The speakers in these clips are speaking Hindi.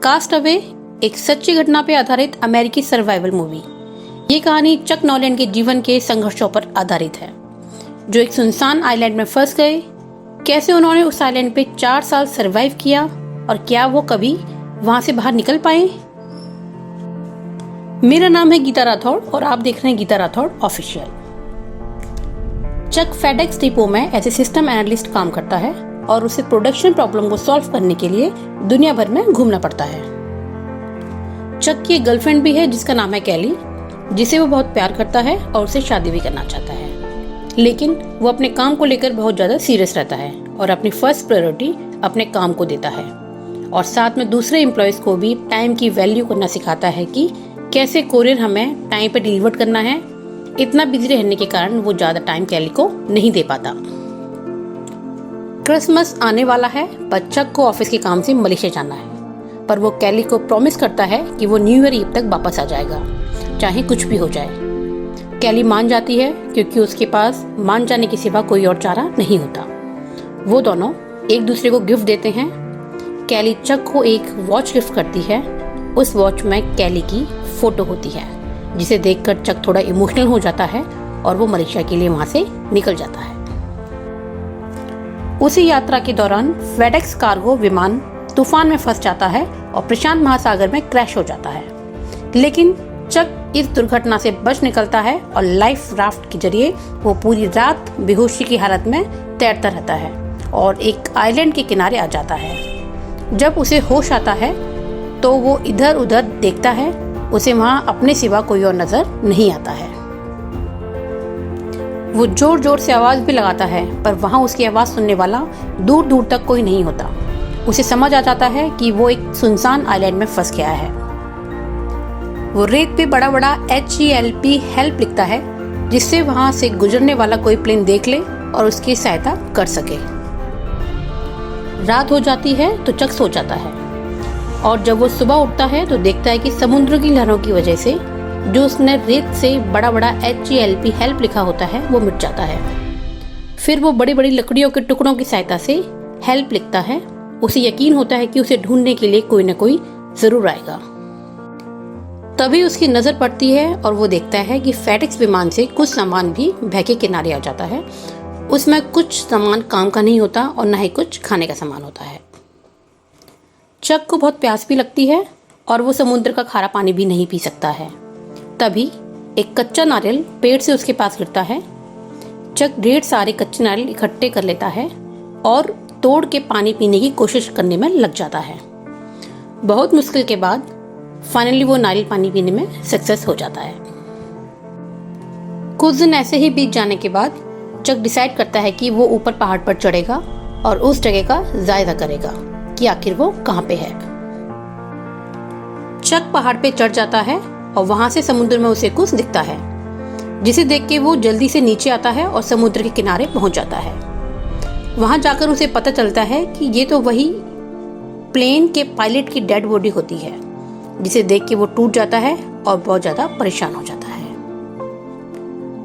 कास्ट अवे एक सच्ची घटना पे आधारित अमेरिकी सर्वाइवल मूवी। ये कहानी चक नॉलैंड के जीवन के संघर्षों पर आधारित है, जो एक सुनसान आइलैंड में फंस गए। कैसे उन्होंने उस आइलैंड पे 4 साल सरवाइव किया और क्या वो कभी वहां से बाहर निकल पाए। मेरा नाम है गीता राठौड़ और आप देख रहे हैं गीता राठौड़ ऑफिशियल। चक फेडेक्स डिपो में एज ए सिस्टम एनालिस्ट काम करता है और उसे प्रोडक्शन प्रॉब्लम को सॉल्व करने के लिए दुनिया भर में घूमना पड़ता है। चक की एक गर्लफ्रेंड भी है जिसका नाम है कैली, जिसे वो बहुत प्यार करता है और उसे शादी भी करना चाहता है। लेकिन वो अपने काम को लेकर बहुत ज्यादा सीरियस रहता है और अपनी फर्स्ट प्रायोरिटी अपने काम को देता है और साथ में दूसरे एम्प्लॉयज को भी टाइम की वैल्यू करना सिखाता है कि कैसे कोरियर हमें टाइम पे डिलीवर करना है। इतना बिजी रहने के कारण वो ज्यादा टाइम कैली को नहीं दे पाता। क्रिसमस आने वाला है पर चक को ऑफिस के काम से मलेशिया जाना है, पर वो कैली को प्रॉमिस करता है कि वो न्यू ईयर ईव तक वापस आ जाएगा, चाहे कुछ भी हो जाए। कैली मान जाती है क्योंकि उसके पास मान जाने के सिवा कोई और चारा नहीं होता। वो दोनों एक दूसरे को गिफ्ट देते हैं। कैली चक को एक वॉच गिफ्ट करती है। उस वॉच में कैली की फोटो होती है, जिसे देखकर चक थोड़ा इमोशनल हो जाता है और वो मलेशिया के लिए वहां से निकल जाता है। उसी यात्रा के दौरान फेडेक्स कार्गो विमान तूफान में फंस जाता है और प्रशांत महासागर में क्रैश हो जाता है। लेकिन चक इस दुर्घटना से बच निकलता है और लाइफ राफ्ट के जरिए वो पूरी रात बेहोशी की हालत में तैरता रहता है और एक आइलैंड के किनारे आ जाता है। जब उसे होश आता है तो वो इधर उधर देखता है। उसे वहां अपने सिवा कोई और नजर नहीं आता है। वो जोर जोर से आवाज भी लगाता है, पर वहां उसकी आवाज सुनने वाला दूर दूर तक कोई नहीं होता। उसे समझ आ जाता है कि वो एक सुनसान आइलैंड में फंस गया है। वो रेत पे बड़ा बड़ा HELP हेल्प लिखता है, जिससे वहां से गुजरने वाला कोई प्लेन देख ले और उसकी सहायता कर सके। रात हो जाती है तो चक सो जाता है और जब वो सुबह उठता है तो देखता है कि समुद्र की लहरों की वजह से जो उसने रेत से बड़ा बड़ा HELP हेल्प लिखा होता है वो मिट जाता है। फिर वो बड़ी बड़ी लकड़ियों के टुकड़ों की सहायता से हेल्प लिखता है। उसे यकीन होता है कि उसे ढूंढने के लिए कोई न कोई जरूर आएगा। तभी उसकी नजर पड़ती है और वो देखता है कि फेडेक्स विमान से कुछ सामान भी बह के किनारे आ जाता है। उसमें कुछ सामान काम का नहीं होता और न ही कुछ खाने का सामान होता है। चक को बहुत प्यास भी लगती है और वो समुद्र का खारा पानी भी नहीं पी सकता है। तभी एक कच्चा नारियल पेड़ से उसके पास गिरता है। चक ढेर सारे कच्चे नारियल इकट्ठे कर लेता है और तोड़ के पानी पीने की कोशिश करने में लग जाता है। बहुत मुश्किल के बाद फाइनली वो नारियल पानी पीने में सक्सेस हो जाता है। कुछ दिन ऐसे ही बीत जाने के बाद चक डिसाइड करता है कि वो ऊपर पहाड़ पर चढ़ेगा और उस जगह का जायजा करेगा कि आखिर वो कहाँ पे है। चक पहाड़ पे चढ़ जाता है और वहां से समुद्र में उसे कुछ दिखता है, जिसे देख के वो जल्दी से नीचे आता है और समुद्र के किनारे पहुंच जाता है। वहां जाकर उसे पता चलता है कि ये तो वही प्लेन के पायलट की डेड बॉडी होती है, जिसे देख के वो टूट जाता है और बहुत ज्यादा परेशान हो जाता है।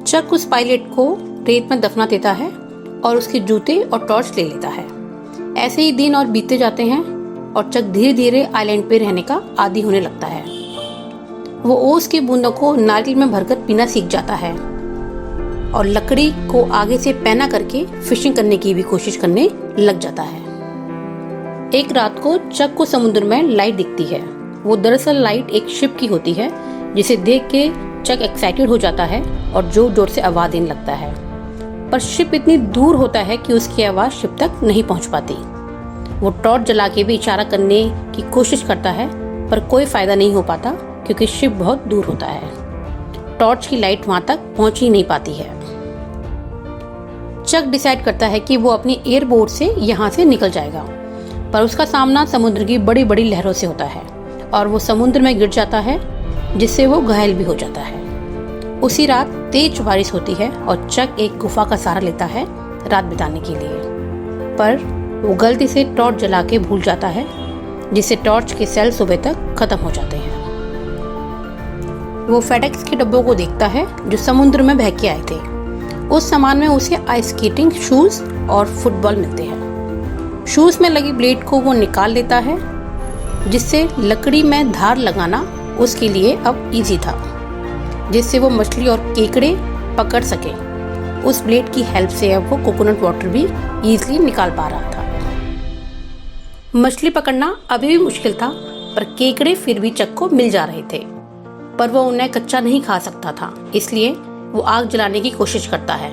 चक उस पायलट को रेत में दफना देता है और उसके जूते और टॉर्च ले लेता है। ऐसे ही दिन और बीतते जाते हैं और चक धीरे धीरे आइलैंड पे रहने का आदी होने लगता है। वो ओस की बूंदों को नारियल में भरकर पीना सीख जाता है और लकड़ी को आगे से पैना करके फिशिंग करने की भी कोशिश करने लग जाता है। एक रात को चक को समुद्र में लाइट दिखती है। वो दरअसल लाइट एक शिप की होती है, जिसे देख के चक एक्साइटेड हो जाता है और जोर जोर से आवाज देने लगता है। पर शिप इतनी दूर होता है कि उसकी आवाज शिप तक नहीं पहुंच पाती। वो टॉर्च जला के भी इशारा करने की कोशिश करता है, पर कोई फायदा नहीं हो पाता क्योंकि शिप बहुत दूर होता है। टॉर्च की लाइट वहां तक पहुंच ही नहीं पाती है। चक डिसाइड करता है कि वो अपनी एयरबोट से यहाँ से निकल जाएगा, पर उसका सामना समुद्र की बड़ी बड़ी लहरों से होता है और वो समुद्र में गिर जाता है, जिससे वो घायल भी हो जाता है। उसी रात तेज बारिश होती है और चक एक गुफा का सहारा लेता है रात बिताने के लिए, पर वो गलती से टॉर्च जला के भूल जाता है, जिससे टॉर्च के सेल सुबह तक खत्म हो जाते हैं। वो फेडेक्स के डब्बों को देखता है जो समुद्र में बह के आए थे। उस सामान में उसे आइस स्केटिंग शूज और फुटबॉल मिलते हैं। शूज में लगी ब्लेड को वो निकाल लेता है जिससे लकड़ी में धार लगाना उसके लिए अब इजी था, जिससे वो मछली और केकड़े पकड़ सके। उस ब्लेड की हेल्प से अब वो कोकोनट वाटर भी इजीली निकाल पा रहा था। मछली पकड़ना अभी भी मुश्किल था, पर केकड़े फिर भी चक को मिल जा रहे थे। पर वो उन्हें कच्चा नहीं खा सकता था, इसलिए वो आग जलाने की कोशिश करता है,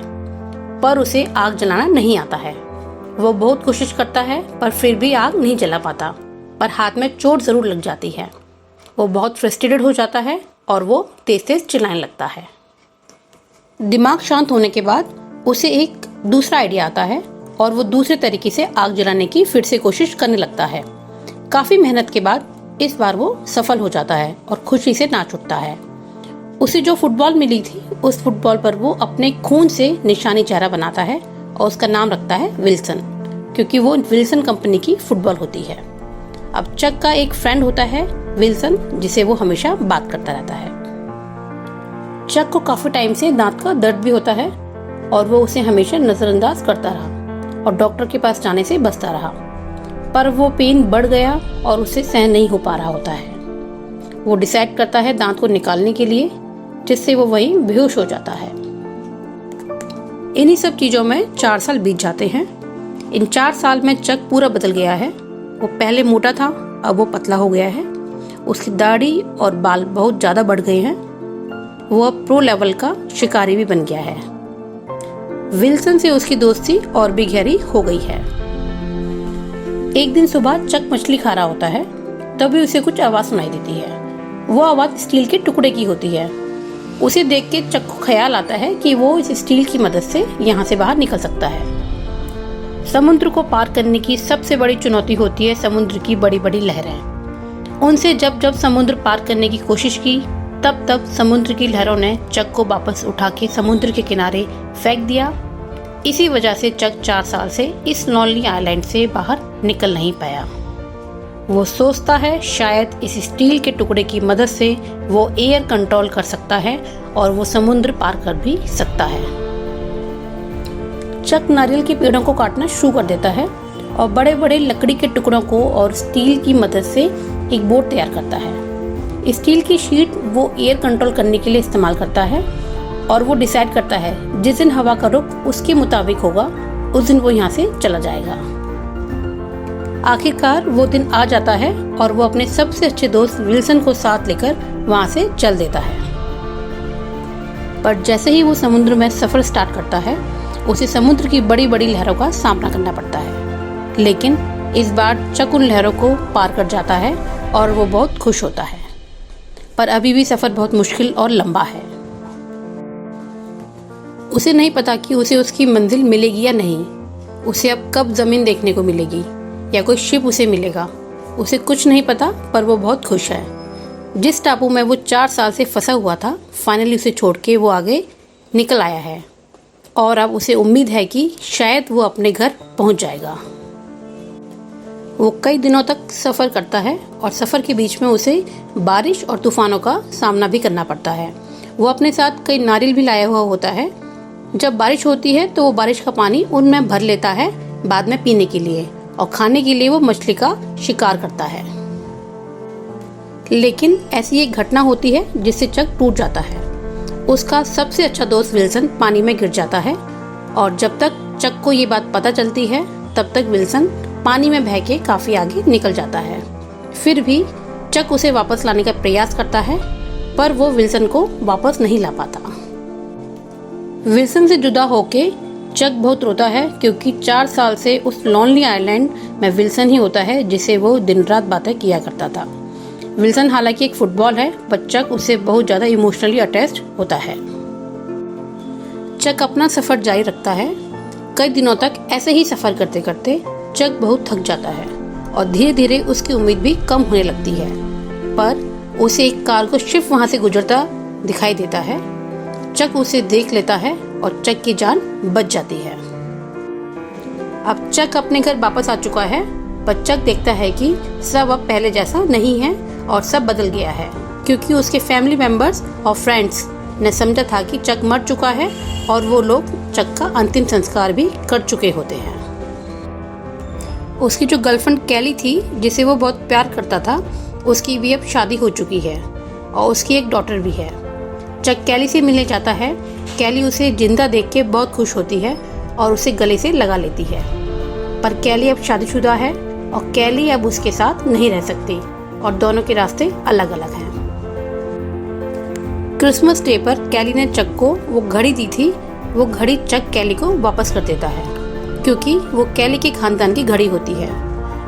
पर उसे आग जलाना नहीं आता है। वो बहुत कोशिश करता है पर फिर भी आग नहीं जला पाता, पर हाथ में चोट ज़रूर लग जाती है। वो बहुत फ्रस्ट्रेटेड हो जाता है और वो तेज तेज चिल्लाने लगता है। दिमाग शांत होने के बाद उसे एक दूसरा आइडिया आता है और वो दूसरे तरीके से आग जलाने की फिर से कोशिश करने लगता है। काफ़ी मेहनत के बाद इस बार वो सफल हो जाता है और खुशी से नाच उठता है। उसे जो फुटबॉल मिली थी, उस फुटबॉल पर वो अपने खून से निशानी चेहरा बनाता है और उसका नाम रखता है विल्सन, क्योंकि वो विल्सन कंपनी की फुटबॉल होती है। अब चक का एक फ्रेंड होता है विल्सन, जिसे वो हमेशा बात करता रहता है। चक को काफी टाइम से दांत का दर्द भी होता है और वो उसे हमेशा नजरअंदाज करता रहा और डॉक्टर के पास जाने से बचता रहा, पर वो पेन बढ़ गया और उसे सहन नहीं हो पा रहा होता है। वो डिसाइड करता है दांत को निकालने के लिए, जिससे वो वहीं बेहोश हो जाता है। इन्हीं सब चीजों में 4 साल बीत जाते हैं। इन 4 साल में चक पूरा बदल गया है। वो पहले मोटा था, अब वो पतला हो गया है। उसकी दाढ़ी और बाल बहुत ज्यादा बढ़ गए हैं। वो अब प्रो लेवल का शिकारी भी बन गया है। विल्सन से उसकी दोस्ती और भी गहरी हो गई है। एक दिन सुबह चक मछली खा रहा होता है, तभी उसे कुछ आवाज सुनाई देती है। वो आवाज स्टील के टुकड़े की होती है। उसे देख के चक को ख्याल आता है कि वो इस स्टील की मदद से यहाँ से बाहर निकल सकता है। समुद्र को पार करने की सबसे बड़ी चुनौती होती है समुद्र की बड़ी बड़ी लहरें। उनसे जब जब समुद्र पार करने की कोशिश की, तब तब समुद्र की लहरों ने चक को वापस उठा के समुद्र के किनारे फेंक दिया। इसी वजह से चक 4 साल से इस लॉनली आइलैंड से बाहर निकल नहीं पाया। वो सोचता है शायद इस स्टील के टुकड़े की मदद से वो एयर कंट्रोल कर सकता है और वो समुद्र पार कर भी सकता है। चक नारियल के पेड़ों को काटना शुरू कर देता है और बड़े बड़े लकड़ी के टुकड़ों को और स्टील की मदद से एक बोट तैयार करता है। स्टील की शीट वो एयर कंट्रोल करने के लिए इस्तेमाल करता है और वो डिसाइड करता है जिस दिन हवा का रुख उसके मुताबिक होगा, उस दिन वो यहाँ से चला जाएगा। आखिरकार वो दिन आ जाता है और वो अपने सबसे अच्छे दोस्त विल्सन को साथ लेकर वहाँ से चल देता है। पर जैसे ही वो समुद्र में सफर स्टार्ट करता है, उसे समुद्र की बड़ी बड़ी लहरों का सामना करना पड़ता है। लेकिन इस बार चक उन लहरों को पार कर जाता है और वो बहुत खुश होता है। पर अभी भी सफर बहुत मुश्किल और लंबा है। उसे नहीं पता कि उसे उसकी मंजिल मिलेगी या नहीं। उसे अब कब जमीन देखने को मिलेगी या कोई शिप उसे मिलेगा, उसे कुछ नहीं पता, पर वो बहुत खुश है। जिस टापू में वो 4 साल से फंसा हुआ था, फाइनली उसे छोड़ के वो आगे निकल आया है और अब उसे उम्मीद है कि शायद वो अपने घर पहुंच जाएगा। वो कई दिनों तक सफ़र करता है और सफ़र के बीच में उसे बारिश और तूफानों का सामना भी करना पड़ता है। वो अपने साथ कई नारियल भी लाया हुआ होता है। जब बारिश होती है तो वो बारिश का पानी उनमें भर लेता है बाद में पीने के लिए, और खाने के लिए वो मछली का शिकार करता है। लेकिन ऐसी एक घटना होती है जिससे चक टूट जाता है। उसका सबसे अच्छा दोस्त विल्सन पानी में गिर जाता है और जब तक चक को ये बात पता चलती है, तब तक विल्सन पानी में बह के काफी आगे निकल जाता है। फिर भी चक उसे वापस लाने का प्रयास करता है, पर वो विल्सन को वापस नहीं ला पाता। विल्सन से जुदा होके चक बहुत रोता है, क्योंकि 4 साल से उस लॉनली आइलैंड में विल्सन ही होता है जिसे वो दिन रात बातें किया करता था। विल्सन हालांकि एक फुटबॉल है, पर चक उससे बहुत ज्यादा इमोशनली अटैच्ड होता है। चक अपना सफर जारी रखता है। कई दिनों तक ऐसे ही सफर करते करते चक बहुत थक जाता है और धीरे धीरे उसकी उम्मीद भी कम होने लगती है। पर उसे एक कार्गो शिप वहां से गुजरता दिखाई देता है। चक उसे देख लेता है और चक की जान बच जाती है। अब चक अपने घर वापस आ चुका है, पर चक देखता है कि सब अब पहले जैसा नहीं है और सब बदल गया है, क्योंकि उसके फैमिली मेंबर्स और फ्रेंड्स ने समझा था कि चक मर चुका है और वो लोग चक का अंतिम संस्कार भी कर चुके होते हैं। उसकी जो गर्लफ्रेंड कैली थी, जिसे वो बहुत प्यार करता था, उसकी भी अब शादी हो चुकी है और उसकी एक डॉटर भी है। चक कैली से मिलने जाता है। कैली उसे जिंदा देख के बहुत खुश होती है और उसे गले से लगा लेती है। पर कैली अब शादीशुदा है और कैली अब उसके साथ नहीं रह सकती और दोनों के रास्ते अलग अलग हैं। क्रिसमस डे पर कैली ने चक को वो घड़ी दी थी, वो घड़ी चक कैली को वापस कर देता है क्योंकि वो कैली के खानदान की घड़ी होती है।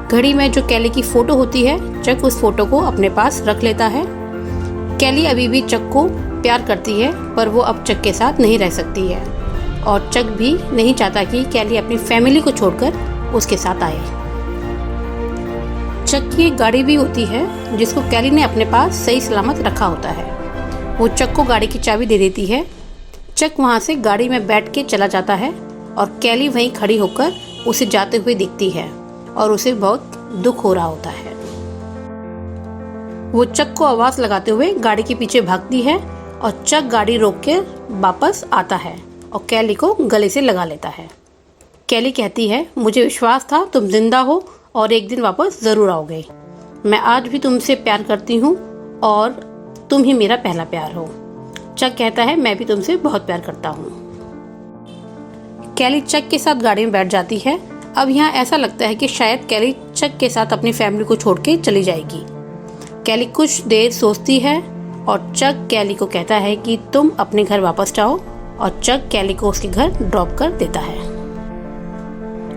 घड़ी में जो कैली की फोटो होती है, चक उस फोटो को अपने पास रख लेता है। कैली अभी भी चक को प्यार करती है पर वो अब चक के साथ नहीं रह सकती है और चक भी नहीं चाहता कि कैली अपनी फैमिली को छोड़कर उसके साथ आए। चक की एक गाड़ी भी होती है जिसको कैली ने अपने पास सही सलामत रखा होता है। वो चक को गाड़ी की चाबी दे देती है। चक वहाँ से गाड़ी में बैठ के चला जाता है और कैली वहीं खड़ी होकर उसे जाते हुए दिखती है और उसे बहुत दुख हो रहा होता है। वो चक को आवाज लगाते हुए गाड़ी के पीछे भागती है और चक गाड़ी रोक के वापस आता है और कैली को गले से लगा लेता है। कैली कहती है, मुझे विश्वास था तुम जिंदा हो और एक दिन वापस जरूर आओगे। मैं आज भी तुमसे प्यार करती हूँ और तुम ही मेरा पहला प्यार हो। चक कहता है, मैं भी तुमसे बहुत प्यार करता हूँ। कैली चक के साथ गाड़ी में बैठ जाती है। अब यहाँ ऐसा लगता है कि शायद कैली चक के साथ अपनी फैमिली को छोड़ के चली जाएगी। कैली कुछ देर सोचती है और चक कैली को कहता है कि तुम अपने घर वापस जाओ और चक कैली को उसके घर ड्रॉप कर देता है।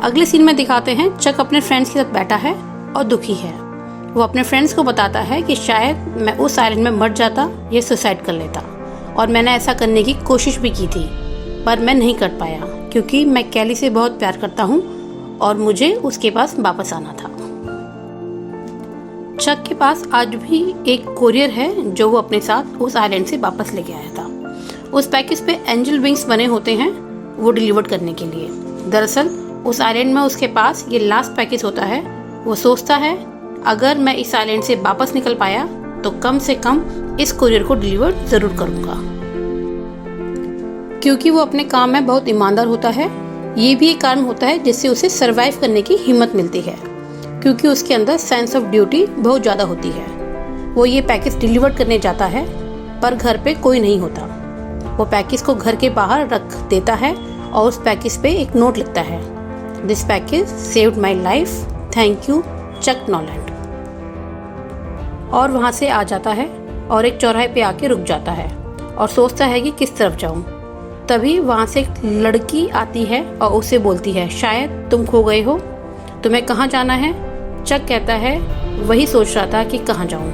अगले सीन में दिखाते हैं चक अपने फ्रेंड्स के साथ बैठा है और दुखी है। वो अपने फ्रेंड्स को बताता है कि शायद मैं उस आइलैंड में मर जाता या सुसाइड कर लेता और मैंने ऐसा करने की कोशिश भी की थी पर मैं नहीं कर पाया क्योंकि मैं कैली से बहुत प्यार करता हूँ और मुझे उसके पास वापस आना था। चक के पास आज भी एक कोरियर है जो वो अपने साथ उस आइलैंड से वापस लेके आया था। उस पैकेज पे एंजल विंग्स बने होते हैं वो डिलीवर करने के लिए। दरअसल उस आइलैंड में उसके पास ये लास्ट पैकेज होता है। वो सोचता है अगर मैं इस आइलैंड से वापस निकल पाया तो कम से कम इस कोरियर को डिलीवर जरूर करूंगा। क्योंकि वो अपने काम में बहुत ईमानदार होता है, ये भी एक कारण होता है जिससे उसे सरवाइव करने की हिम्मत मिलती है क्योंकि उसके अंदर सेंस ऑफ ड्यूटी बहुत ज़्यादा होती है। वो ये पैकेज डिलीवर करने जाता है पर घर पे कोई नहीं होता। वो पैकेज को घर के बाहर रख देता है और उस पैकेज पे एक नोट लिखता है, this package saved my life, thank you Chuck Noland. और वहाँ से आ जाता है और एक चौराहे पे आके रुक जाता है और सोचता है कि किस तरफ जाऊँ। तभी वहाँ से एक लड़की आती है और उसे बोलती है, शायद तुम खो गए हो, तुम्हें कहाँ जाना है? चक कहता है, वही सोच रहा था कि कहाँ जाऊँ।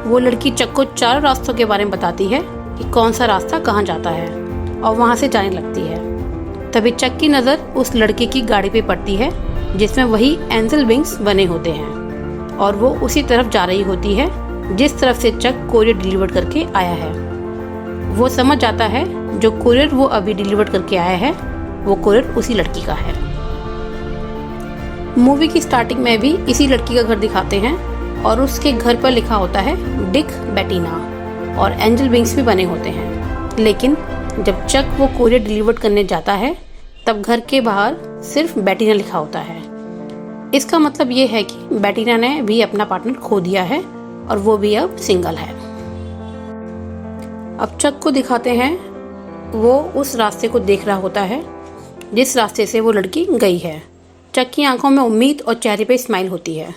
वो लड़की चक को 4 रास्तों के बारे में बताती है कि कौन सा रास्ता कहाँ जाता है और वहाँ से जाने लगती है। तभी चक की नज़र उस लड़के की गाड़ी पे पड़ती है जिसमें वही एंजल विंग्स बने होते हैं और वो उसी तरफ जा रही होती है जिस तरफ से चक कोरियर डिलीवर करके आया है। वो समझ जाता है जो कोरियर वो अभी डिलीवर करके आया है वो कोरियर उसी लड़की का है। मूवी की स्टार्टिंग में भी इसी लड़की का घर दिखाते हैं और उसके घर पर लिखा होता है डिक बेटिना और एंजल विंग्स भी बने होते हैं। लेकिन जब चक वो कोरियर डिलीवर करने जाता है तब घर के बाहर सिर्फ बेटिना लिखा होता है। इसका मतलब ये है कि बेटिना ने भी अपना पार्टनर खो दिया है और वो भी अब सिंगल है। अब चक को दिखाते हैं वो उस रास्ते को देख रहा होता है जिस रास्ते से वो लड़की गई है। चक की आंखों में उम्मीद और चेहरे पे स्माइल होती है।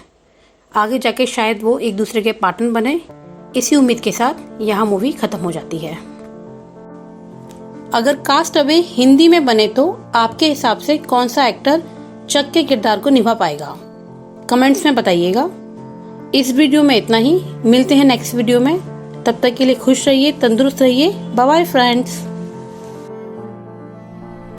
आगे जाके शायद वो एक दूसरे के पार्टनर बने। इसी उम्मीद के साथ यहाँ मूवी खत्म हो जाती है। अगर कास्ट अवे हिंदी में बने तो आपके हिसाब से कौन सा एक्टर चक के किरदार को निभा पाएगा? कमेंट्स में बताइएगा। इस वीडियो में इतना ही। मिलते हैं नेक्स्ट वीडियो में। तब तक के लिए खुश रहिए, तंदुरुस्त रहिए। Bye bye friends.